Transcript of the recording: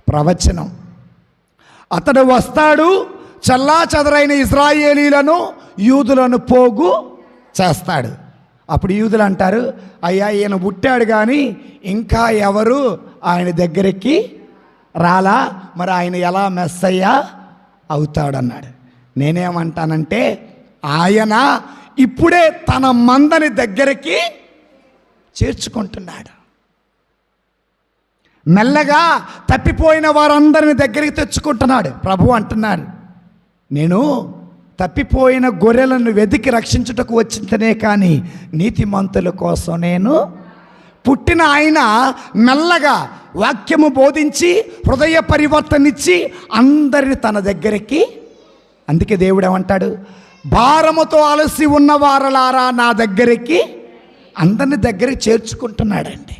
ప్రవచనం. అతడు వస్తాడు, చల్లాచెదరైన ఇశ్రాయేలీలను యూదులను పోగు చేస్తాడు. అప్పుడు యూదులు అంటారు, అయ్యా ఈయన పుట్టాడు కానీ ఇంకా ఎవరు ఆయన దగ్గరికి రాలా, మరి ఆయన ఎలా మెస్సయ్యా అవుతాడన్నాడు. నేనేమంటానంటే ఆయన ఇప్పుడే తన మందని దగ్గరికి చేర్చుకుంటున్నాడు. మెల్లగా తప్పిపోయిన వారందరిని దగ్గరికి తెచ్చుకుంటున్నాడు. ప్రభు అంటున్నాడు, నేను తప్పిపోయిన గొర్రెలను వెతికి రక్షించుటకు వచ్చిందనే కానీ నీతిమంతుల కోసం నేను పుట్టిన ఆయన మెల్లగా వాక్యము బోధించి హృదయ పరివర్తనిచ్చి అందరిని తన దగ్గరికి. అందుకే దేవుడు ఏమంటాడు, భారముతో అలసి ఉన్న వారలారా నా దగ్గరికి, అందరిని దగ్గరికి చేర్చుకుంటున్నాడండి.